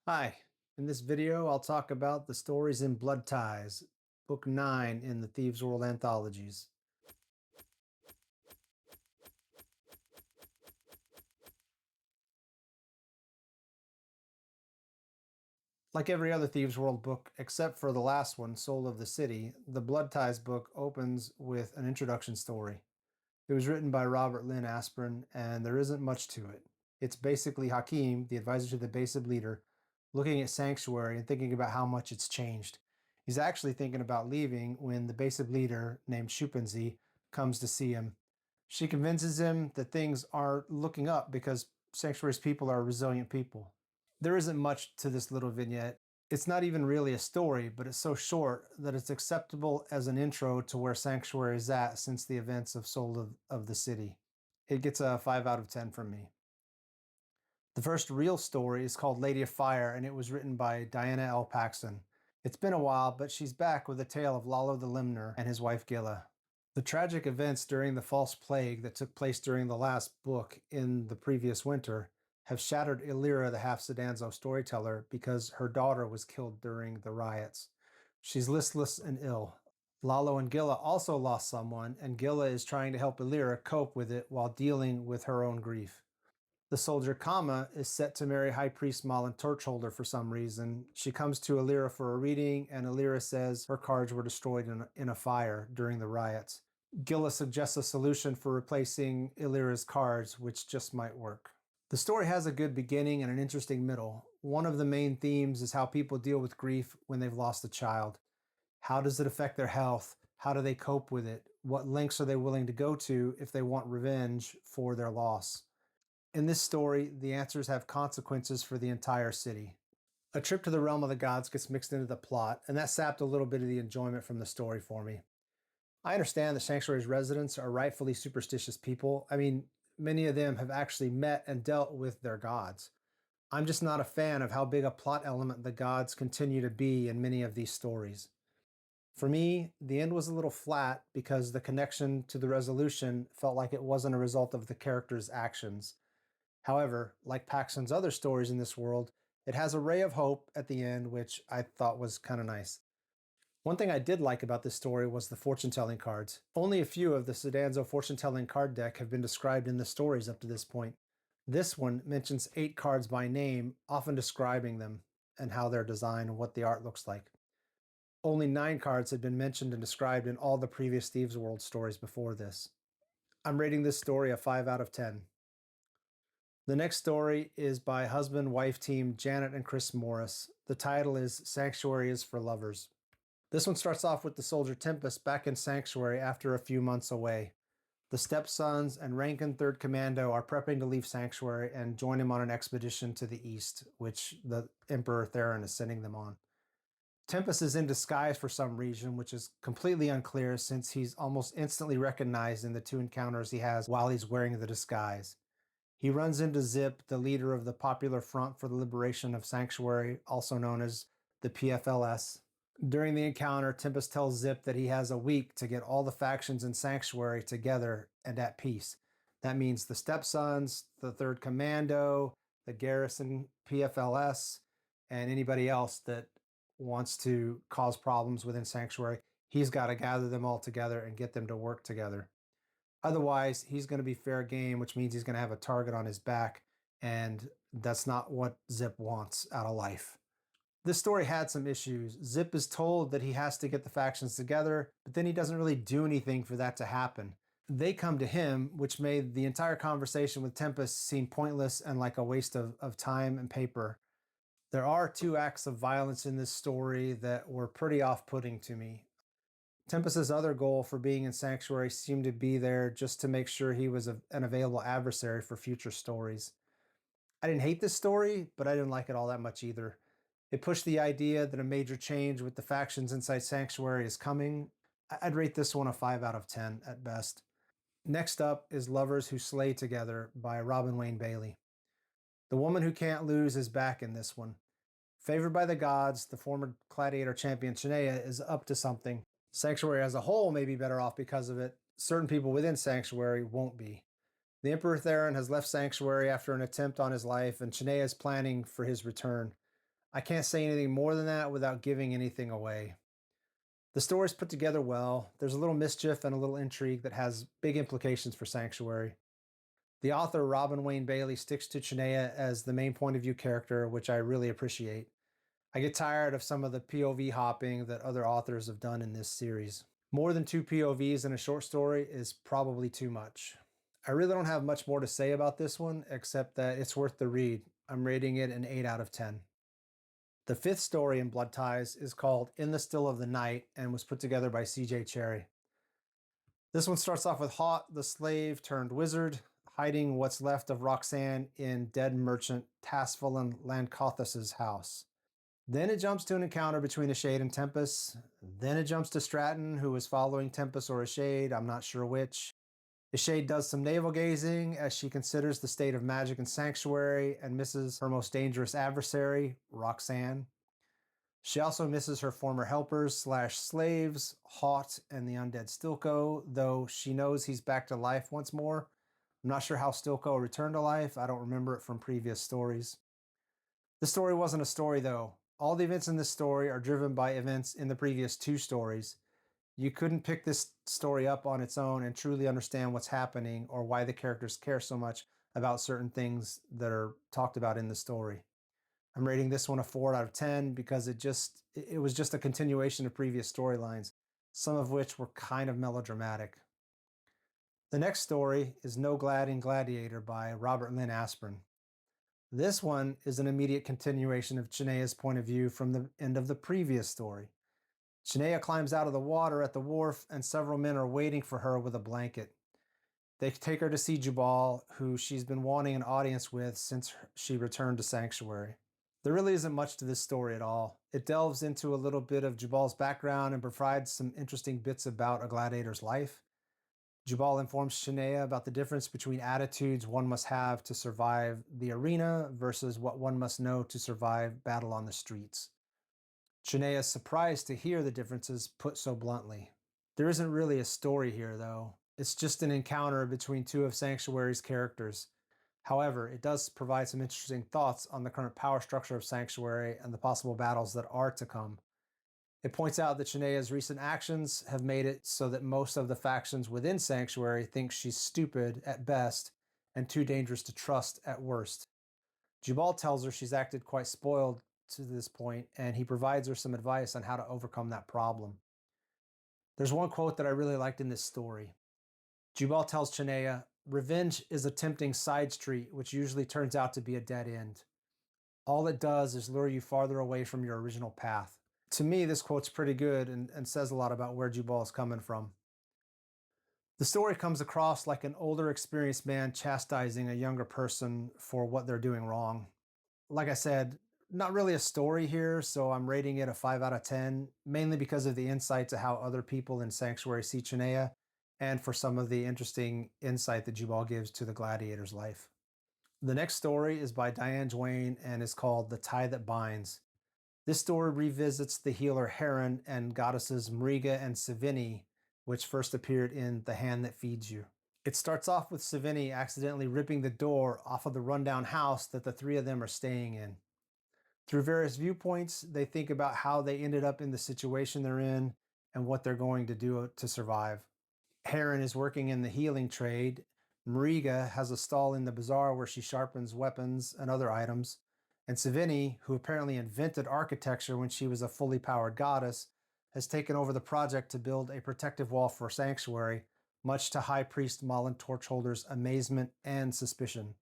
Hi, in this video I'll talk about the stories in Blood Ties, Book 9 in the Thieves World anthologies. Like every other Thieves World book, except for the last one, Soul of the City, the Blood Ties book opens with an introduction story. It was written by Robert Lynn Asprin, and there isn't much to it. It's basically Hakim, the advisor to the base leader, looking at Sanctuary and thinking about how much it's changed. He's actually thinking about leaving when the base leader, named Shupenzi, comes to see him. She convinces him that things are looking up because Sanctuary's people are resilient people. There isn't much to this little vignette. It's not even really a story, but it's so short that it's acceptable as an intro to where Sanctuary is at since the events of Soul of the City. It gets a 5 out of 10 from me. The first real story is called Lady of Fire, and it was written by Diana L. Paxson. It's been a while, but she's back with a tale of Lalo the Limner and his wife Gilla. The tragic events during the false plague that took place during the last book in the previous winter have shattered Illyra, the half-Sedanzo storyteller, because her daughter was killed during the riots. She's listless and ill. Lalo and Gilla also lost someone, and Gilla is trying to help Illyra cope with it while dealing with her own grief. The soldier Kama is set to marry High Priest Malin Torchholder for some reason. She comes to Illyra for a reading, and Illyra says her cards were destroyed in a fire during the riots. Gilla suggests a solution for replacing Illyra's cards, which just might work. The story has a good beginning and an interesting middle. One of the main themes is how people deal with grief when they've lost a child. How does it affect their health? How do they cope with it? What lengths are they willing to go to if they want revenge for their loss? In this story, the answers have consequences for the entire city. A trip to the realm of the gods gets mixed into the plot, and that sapped a little bit of the enjoyment from the story for me. I understand that Sanctuary's residents are rightfully superstitious people. I mean, many of them have actually met and dealt with their gods. I'm just not a fan of how big a plot element the gods continue to be in many of these stories. For me, the end was a little flat because the connection to the resolution felt like it wasn't a result of the characters' actions. However, like Paxson's other stories in this world, it has a ray of hope at the end, which I thought was kind of nice. One thing I did like about this story was the fortune-telling cards. Only a few of the Sedanzo fortune-telling card deck have been described in the stories up to this point. This one mentions 8 cards by name, often describing them and how they're designed and what the art looks like. Only 9 cards had been mentioned and described in all the previous Thieves World stories before this. I'm rating this story a 5 out of 10. The next story is by husband-wife team Janet and Chris Morris. The title is Sanctuary is for Lovers. This one starts off with the soldier Tempest back in Sanctuary after a few months away. The stepsons and Rankin 3rd Commando are prepping to leave Sanctuary and join him on an expedition to the east, which the Emperor Theron is sending them on. Tempest is in disguise for some reason, which is completely unclear since he's almost instantly recognized in the 2 encounters he has while he's wearing the disguise. He runs into Zip, the leader of the Popular Front for the Liberation of Sanctuary, also known as the PFLS. During the encounter, Tempest tells Zip that he has a week to get all the factions in Sanctuary together and at peace. That means the Stepsons, the 3rd Commando, the Garrison PFLS, and anybody else that wants to cause problems within Sanctuary. He's got to gather them all together and get them to work together. Otherwise, he's going to be fair game, which means he's going to have a target on his back, and that's not what Zip wants out of life. This story had some issues. Zip is told that he has to get the factions together, but then he doesn't really do anything for that to happen. They come to him, which made the entire conversation with Tempest seem pointless and like a waste of time and paper. There are 2 acts of violence in this story that were pretty off-putting to me. Tempest's other goal for being in Sanctuary seemed to be there just to make sure he was an available adversary for future stories. I didn't hate this story, but I didn't like it all that much either. It pushed the idea that a major change with the factions inside Sanctuary is coming. I'd rate this one a 5 out of 10 at best. Next up is Lovers Who Slay Together by Robin Wayne Bailey. The woman who can't lose is back in this one. Favored by the gods, the former Gladiator champion Shania is up to something. Sanctuary as a whole may be better off because of it. Certain people within Sanctuary won't be. The Emperor Theron has left Sanctuary after an attempt on his life, and Shania is planning for his return. I can't say anything more than that without giving anything away. The story's put together well. There's a little mischief and a little intrigue that has big implications for Sanctuary. The author, Robin Wayne Bailey, sticks to Chinea as the main point of view character, which I really appreciate. I get tired of some of the POV hopping that other authors have done in this series. More than two POVs in a short story is probably too much. I really don't have much more to say about this one, except that it's worth the read. I'm rating it an 8 out of 10. The fifth story in Blood Ties is called In the Still of the Night and was put together by CJ Cherry. This one starts off with Haught, the slave turned wizard, hiding what's left of Roxanne in dead merchant Tasfalin Lancothas's house. Then it jumps to an encounter between Ashade and Tempest. Then it jumps to Stratton, who is following Tempest or Ashade, I'm not sure which. Ashade does some navel gazing as she considers the state of magic in Sanctuary and misses her most dangerous adversary, Roxanne. She also misses her former helpers / slaves, Haught and the undead Stilko, though she knows he's back to life once more. I'm not sure how Stilko returned to life. I don't remember it from previous stories. The story wasn't a story, though. All the events in this story are driven by events in the previous two stories. You couldn't pick this story up on its own and truly understand what's happening or why the characters care so much about certain things that are talked about in the story. I'm rating this one a 4 out of 10 because it was just a continuation of previous storylines, some of which were kind of melodramatic. The next story is No Glad in Gladiator by Robert Lynn Asprin. This one is an immediate continuation of Chinea's point of view from the end of the previous story. Chinea climbs out of the water at the wharf, and several men are waiting for her with a blanket. They take her to see Jubal, who she's been wanting an audience with since she returned to Sanctuary. There really isn't much to this story at all. It delves into a little bit of Jubal's background and provides some interesting bits about a gladiator's life. Jubal informs Chinea about the difference between attitudes one must have to survive the arena versus what one must know to survive battle on the streets. Chinea is surprised to hear the differences put so bluntly. There isn't really a story here, though. It's just an encounter between two of Sanctuary's characters. However, it does provide some interesting thoughts on the current power structure of Sanctuary and the possible battles that are to come. It points out that Chinea's recent actions have made it so that most of the factions within Sanctuary think she's stupid at best and too dangerous to trust at worst. Jubal tells her she's acted quite spoiled to this point, and he provides her some advice on how to overcome that problem. There's one quote that I really liked in this story. Jubal tells Chinea, "Revenge is a tempting side street, which usually turns out to be a dead end. All it does is lure you farther away from your original path." To me, this quote's pretty good and says a lot about where Jubal is coming from. The story comes across like an older, experienced man chastising a younger person for what they're doing wrong. Like I said, not really a story here, so I'm rating it a 5 out of 10, mainly because of the insight to how other people in Sanctuary see Chinea, and for some of the interesting insight that Jubal gives to the gladiator's life. The next story is by Diane Duane and is called The Tie That Binds. This story revisits the healer Heron and goddesses Mariga and Savini, which first appeared in The Hand That Feeds You. It starts off with Savini accidentally ripping the door off of the rundown house that the three of them are staying in. Through various viewpoints, they think about how they ended up in the situation they're in and what they're going to do to survive. Heron is working in the healing trade. Mariga has a stall in the bazaar where she sharpens weapons and other items. And Savini, who apparently invented architecture when she was a fully powered goddess, has taken over the project to build a protective wall for Sanctuary, much to High Priest Malin Torchholder's amazement and suspicion.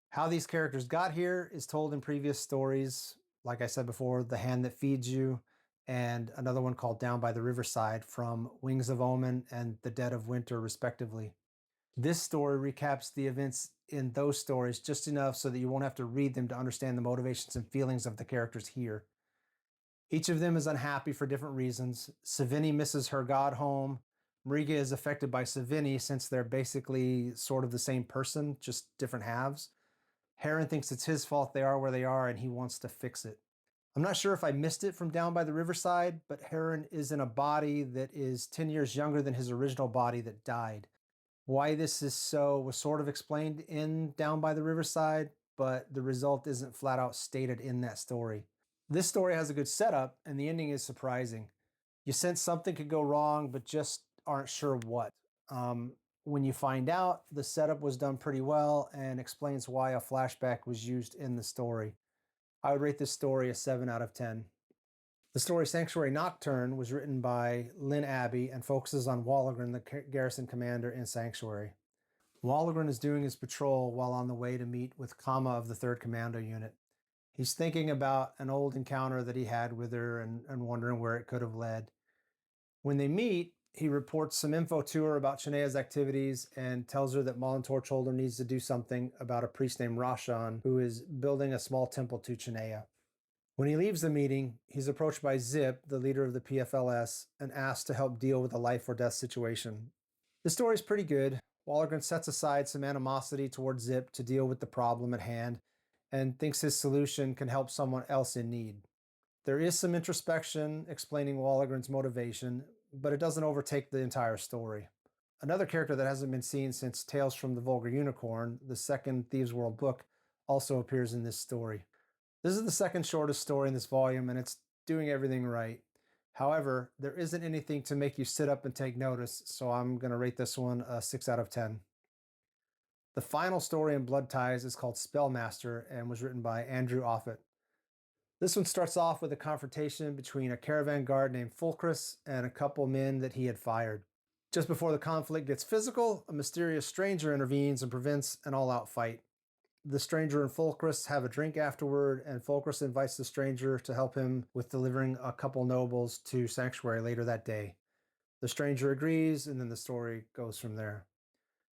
How these characters got here is told in previous stories, like I said before, The Hand That Feeds You, and another one called Down by the Riverside from Wings of Omen and The Dead of Winter, respectively. This story recaps the events in those stories just enough so that you won't have to read them to understand the motivations and feelings of the characters here. Each of them is unhappy for different reasons. Savini misses her god home. Mariga is affected by Savini since they're basically sort of the same person, just different halves. Heron thinks it's his fault they are where they are and he wants to fix it. I'm not sure if I missed it from Down by the Riverside, but Heron is in a body that is 10 years younger than his original body that died. Why this is so was sort of explained in Down by the Riverside, but the result isn't flat out stated in that story. This story has a good setup, and the ending is surprising. You sense something could go wrong, but just aren't sure what. Um, when you find out, the setup was done pretty well and explains why a flashback was used in the story. I would rate this story a 7 out of 10. The story Sanctuary Nocturne was written by Lynn Abbey and focuses on Wallegren, the garrison commander in Sanctuary. Wallegren is doing his patrol while on the way to meet with Kama of the 3rd Commando Unit. He's thinking about an old encounter that he had with her and wondering where it could have led. When they meet, he reports some info to her about Shanaea's activities and tells her that Mullen Torchholder needs to do something about a priest named Roshan who is building a small temple to Shanaea. When he leaves the meeting, he's approached by Zip, the leader of the PFLS, and asked to help deal with a life or death situation. The story's pretty good. Wallegren sets aside some animosity towards Zip to deal with the problem at hand and thinks his solution can help someone else in need. There is some introspection explaining Wallegren's motivation, but it doesn't overtake the entire story. Another character that hasn't been seen since Tales from the Vulgar Unicorn, the second Thieves World book, also appears in this story. This is the second shortest story in this volume, and it's doing everything right. However, there isn't anything to make you sit up and take notice, so I'm going to rate this one a 6 out of 10. The final story in Blood Ties is called Spellmaster and was written by Andrew Offutt. This one starts off with a confrontation between a caravan guard named Fulcrus and a couple men that he had fired. Just before the conflict gets physical, a mysterious stranger intervenes and prevents an all-out fight. The stranger and Fulcrus have a drink afterward, and Fulcrus invites the stranger to help him with delivering a couple nobles to Sanctuary later that day. The stranger agrees, and then the story goes from there.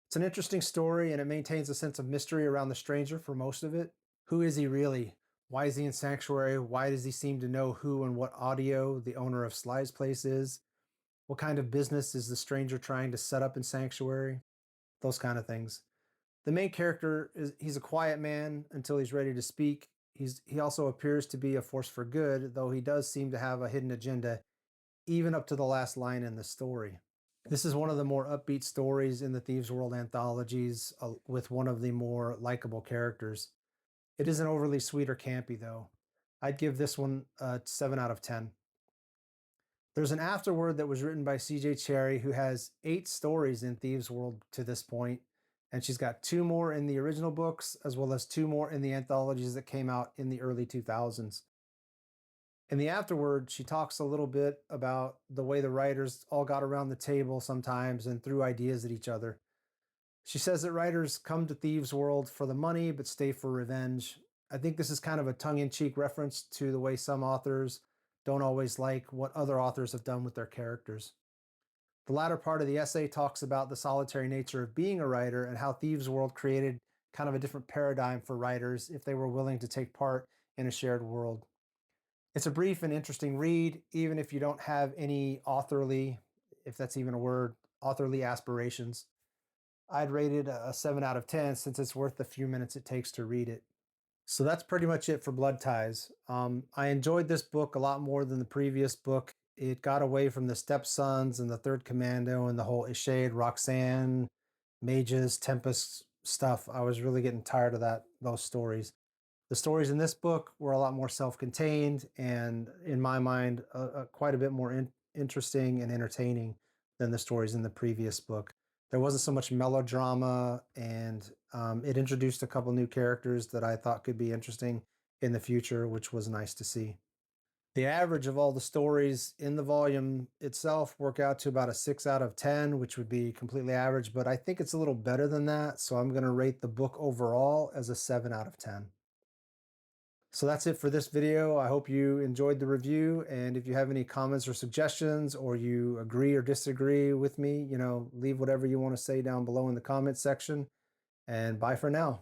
It's an interesting story, and it maintains a sense of mystery around the stranger for most of it. Who is he really? Why is he in Sanctuary? Why does he seem to know who and what audio the owner of Sly's place is? What kind of business is the stranger trying to set up in Sanctuary? Those kind of things. The main character he's a quiet man until he's ready to speak. He also appears to be a force for good, though he does seem to have a hidden agenda, even up to the last line in the story. This is one of the more upbeat stories in the Thieves World anthologies, with one of the more likable characters. It isn't overly sweet or campy, though. I'd give this one a 7 out of 10. There's an Afterward that was written by CJ Cherry, who has 8 stories in Thieves World to this point, and she's got 2 more in the original books, as well as 2 more in the anthologies that came out in the early 2000s. In the Afterward, she talks a little bit about the way the writers all got around the table sometimes and threw ideas at each other. She says that writers come to Thieves World for the money but stay for revenge. I think this is kind of a tongue-in-cheek reference to the way some authors don't always like what other authors have done with their characters. The latter part of the essay talks about the solitary nature of being a writer and how Thieves World created kind of a different paradigm for writers if they were willing to take part in a shared world. It's a brief and interesting read, even if you don't have any authorly, if that's even a word, authorly aspirations. I'd rate it a 7 out of 10 since it's worth the few minutes it takes to read it. So that's pretty much it for Blood Ties. I enjoyed this book a lot more than the previous book. It got away from the stepsons and the 3rd Commando and the whole Ishade, Roxanne, Mages, Tempest stuff. I was really getting tired of those stories. The stories in this book were a lot more self-contained and, in my mind, quite a bit more interesting and entertaining than the stories in the previous book. There wasn't so much melodrama, and it introduced a couple new characters that I thought could be interesting in the future, which was nice to see. The average of all the stories in the volume itself work out to about a 6 out of 10, which would be completely average, but I think it's a little better than that, so I'm going to rate the book overall as a 7 out of 10. So that's it for this video. I hope you enjoyed the review, and if you have any comments or suggestions, or you agree or disagree with me, leave whatever you want to say down below in the comment section, and bye for now.